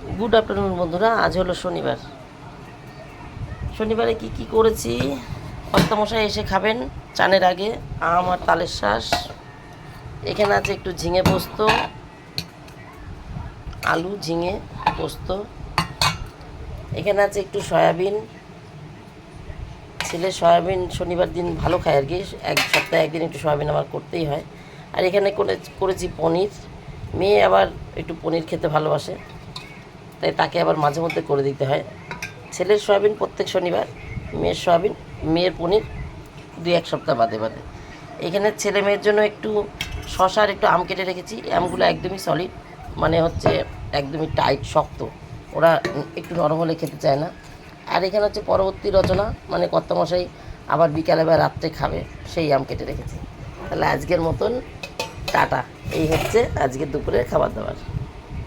Good afternoon বন্ধুরা। আজ হলো শনিবার। শনিবারে কি করেছি, কর্তামশাই এসে খাবেন চানের আগে। আম আর তালের শ্বাস। এখানে আছে একটু ঝিঙে পোস্ত, আলু ঝিঙে পোস্ত। এখানে আছে একটু সয়াবিন। ছেলে সয়াবিন শনিবার দিন ভালো খায় আর কি, এক সপ্তাহে একদিন একটু সয়াবিন আমার করতেই হয়। আর এখানে করেছি পনির। মেয়ে আবার একটু পনির খেতে ভালোবাসে, তাই তাকে আবার মাঝে মধ্যে করে দিতে হয়। ছেলের সয়াবিন প্রত্যেক শনিবার, মেয়ের পনির 2-1 সপ্তাহ বাদে বাদে। এখানে ছেলে মেয়ের জন্য একটু শশা আর একটু আম কেটে রেখেছি। আমগুলো একদমই সলিড, মানে হচ্ছে একদমই টাইট শক্ত, ওরা একটু নরম হলে খেতে চায় না। আর এখানে হচ্ছে পরবর্তী রচনা, মানে কর্তামশাই আবার বিকালে বা রাত্রে খাবে, সেই আম কেটে রেখেছি। তাহলে আজকের মতন টাটা। এই হচ্ছে আজকের দুপুরের খাবার দাবার।